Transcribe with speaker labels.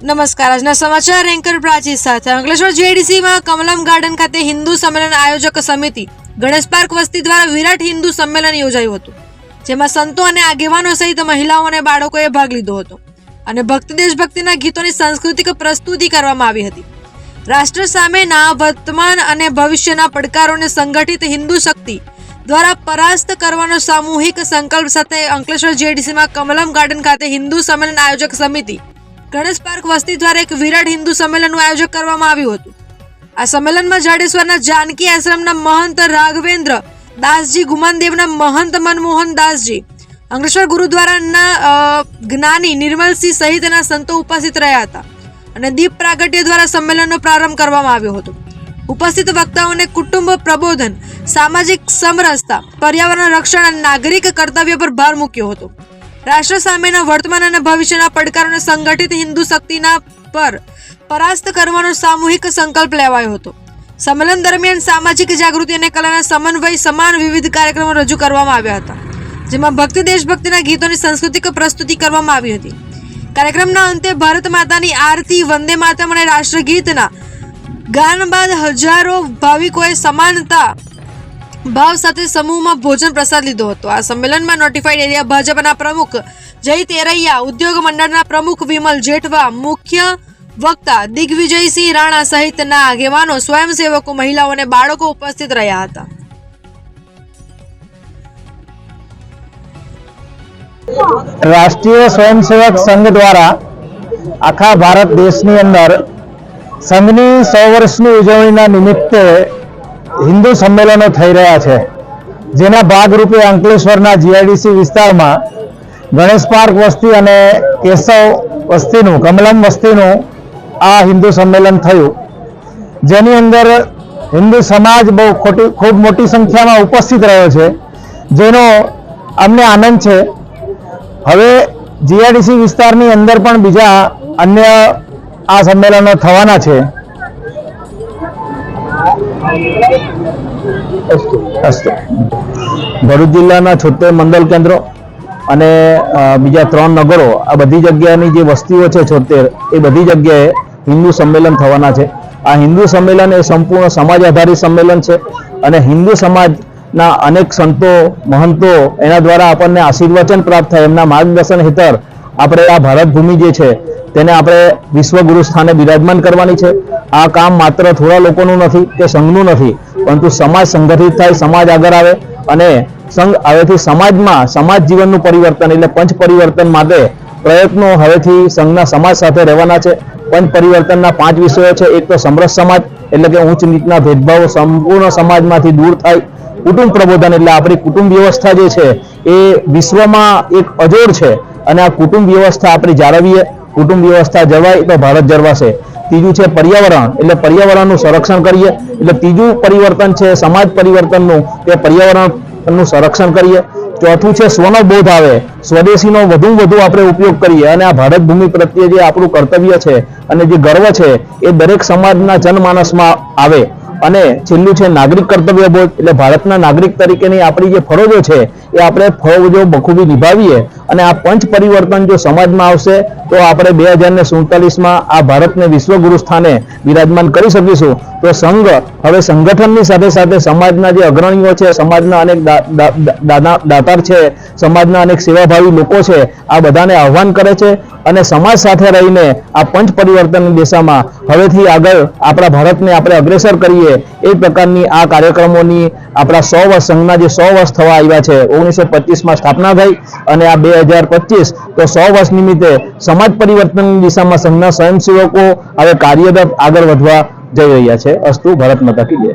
Speaker 1: નમસ્કાર, આજના સમાચાર એન્કર પ્રાચી સાથે અંકલેશ્વર જેડીસીમાં કમલમ ગાર્ડન ખાતે હિન્દુ સંમેલન આયોજક સમિતિ ગણેશ પાર્ક વસ્તી દ્વારા વિરાટ હિન્દુ સંમેલન યોજાયું હતું, જેમાં સંતો અને આગેવાનો સહિત મહિલાઓ અને બાળકોએ ભાગ લીધો હતો અને ભક્તિ દેશભક્તિના ગીતોની સાંસ્કૃતિક પ્રસ્તુતિ કરવામાં આવી હતી. રાષ્ટ્ર સામેના વર્તમાન અને ભવિષ્યના પડકારોને સંગઠિત હિન્દુ શક્તિ દ્વારા પરાસ્ત કરવાનો સામૂહિક સંકલ્પ સાથે અંકલેશ્વર જેડીસીમાં કમલમ ગાર્ડન ખાતે હિન્દુ સંમેલન આયોજક સમિતિ ગણેશ પાર્ક વસ્તી દ્વારા એક વિરાટ હિન્દુ સંમેલનનું આયોજન કરવામાં આવ્યું હતું. આ સંમેલનમાં જાડેશ્વરના જાનકી આશ્રમના મહંત રાઘવેન્દ્ર દાસજી, ગુમાનદેવના મહંત મનમોહન દાસજી, અંકલેશ્વર ગુરુદ્વારાના જ્ઞાની નિર્મલસિંહ સહિતના સંતો ઉપસ્થિત રહ્યા હતા અને દીપ પ્રાગટ્ય દ્વારા સંમેલનનો પ્રારંભ કરવામાં આવ્યો હતો. ઉપસ્થિત વક્તાઓને કુટુંબ પ્રબોધન, સામાજિક સમરસતા, પર્યાવરણ રક્ષણ અને નાગરિક કર્તવ્ય પર ભાર મૂક્યો હતો. રાષ્ટ્ર સામેના વર્તમાન અને ભવિષ્યના પડકારોને સંગઠિત હિન્દુ શક્તિના પર પરાસ્ત કરવાનો સામૂહિક સંકલ્પ લેવાયો હતો. સંમેલન દરમિયાન સામાજિક જાગૃતિ અને કલાના સમન્વય સમાન વિવિધ કાર્યક્રમો રજૂ કરવામાં આવ્યા હતા, જેમાં ભક્તિ દેશભક્તિના ગીતોની સાંસ્કૃતિક પ્રસ્તુતિ કરવામાં આવી હતી. કાર્યક્રમના અંતે ભારત માતાની આરતી, વંદે માતરમ અને રાષ્ટ્રગીતના ગાન બાદ હજારો ભાવિકોએ સમાનતા ભાવ સાથે સમૂહમાં ભોજન પ્રસાદ લીધો હતો. આ સંમેલનમાં નોટિફાઈડ એરિયા ભાજપના પ્રમુખ જય તેરૈયા, ઉદ્યોગ મંડળના પ્રમુખ વિમલ જેઠવા, મુખ્ય વક્તા દિગ્વિજયસિંહ રાણા સહિતના આગેવાનો, સ્વયંસેવકો, મહિલાઓ અને બાળકો ઉપસ્થિત રહ્યા હતા.
Speaker 2: રાષ્ટ્રીય સ્વયંસેવક સંઘ દ્વારા આખા ભારત દેશની અંદર સંઘની 100 વર્ષની ઉજવણીના નિમિત્તે હિન્દુ સંમેલનો થઈ રહ્યા છે, જેના ભાગરૂપે અંકલેશ્વરના જીઆઈડીસી વિસ્તારમાં ગણેશ પાર્ક વસ્તી અને કેશવ વસ્તીનું, કમલમ વસ્તીનું આ હિન્દુ સંમેલન થયું, જેની અંદર હિન્દુ સમાજ બહુ ખૂબ મોટી સંખ્યામાં ઉપસ્થિત રહ્યો છે, જેનો અમને આનંદ છે. હવે જીઆઈડીસી વિસ્તારની અંદર પણ બીજા અન્ય આ સંમેલનો થવાના છે. ભરૂચ જિલ્લાના 76 મંડળ કેન્દ્રો અને બીજા 3 નગરો, આ બધી જગ્યાની જે વસ્તીઓ છે 76, એ બધી જગ્યાએ હિન્દુ સંમેલન થવાના છે. આ હિન્દુ સંમેલન એ સંપૂર્ણ સમાજ આધારિત સંમેલન છે અને હિન્દુ સમાજના અનેક સંતો, મહંતો એના દ્વારા આપણને આશીર્વચન પ્રાપ્ત થાય, એમના માર્ગદર્શન હેઠળ આપણે આ ભારત ભૂમિ જે છે તેને આપણે વિશ્વગુરુ સ્થાને બિરાજમાન કરવાની છે. આ કામ માત્ર થોડા લોકોનું નથી કે સંઘનું નથી, પરંતુ સમાજ સંગઠિત થાય, સમાજ આગળ આવે અને સંઘ હવેથી સમાજમાં સમાજ જીવનનું પરિવર્તન એટલે પંચ પરિવર્તન માટે પ્રયત્નો હવેથી સંઘના સમાજ સાથે રહેવાના છે. પંચ પરિવર્તનના 5 વિષયો છે. એક તો સમરસ સમાજ એટલે કે ઊંચ નીચના ભેદભાવો સંપૂર્ણ સમાજમાંથી દૂર થાય. કુટુંબ પ્રબોધન એટલે આપણી કુટુંબ વ્યવસ્થા જે છે એ વિશ્વમાં એક અજોડ છે અને આ કુટુંબ વ્યવસ્થા આપણે જાળવીએ. કુટુંબ વ્યવસ્થા જળવાય તો ભારત જળવાશે. ત્રીજું છે પર્યાવરણ, એટલે પર્યાવરણનું સંરક્ષણ કરીએ. એટલે ત્રીજું પરિવર્તન છે સમાજ પરિવર્તનનું, તે પર્યાવરણનું સંરક્ષણ કરીએ. ચોથું છે સ્વનો બોધ આવે, સ્વદેશીનો વધુ આપણે ઉપયોગ કરીએ અને આ ભારત ભૂમિ પ્રત્યે જે આપણું કર્તવ્ય છે અને જે ગર્વ છે એ દરેક સમાજના જનમાનસમાં આવે. અને છેલ્લું છે નાગરિક કર્તવ્ય બોધ, એટલે ભારતના નાગરિક તરીકેની આપણી જે ફરજો છે એ આપણે ફરજો બખૂબી નિભાવીએ અને આ પંચ પરિવર્તન જો સમાજમાં આવશે તો આપણે 2047માં આ ભારતને વિશ્વગુરુ સ્થાને બિરાજમાન કરી શકીશું. તો સંઘ હવે સંગઠનની સાથે સાથે સમાજના જે અગ્રણીઓ છે, સમાજના અનેક દાતાર છે, સમાજના અનેક સેવાભાવી લોકો છે, આ બધાને આહ્વાન કરે છે અને સમાજ સાથે રહીને આ પંચ પરિવર્તનની દિશામાં હવેથી આગળ આપણા ભારતને આપણે અગ્રેસર કરીએ એ પ્રકારની આ કાર્યક્રમોની આપણા 100 વર્ષ, સંઘના જે 100 વર્ષ થવા આવ્યા છે, 1925માં સ્થાપના થઈ અને આ 2025 તો 100 વર્ષ નિમિત્તે સમાજ પરિવર્તનની દિશામાં સંઘના સ્વયંસેવકો હવે કાર્યરત આગળ વધવા જઈ રહ્યા છે. અસ્તુ ભારત માતા કી જય.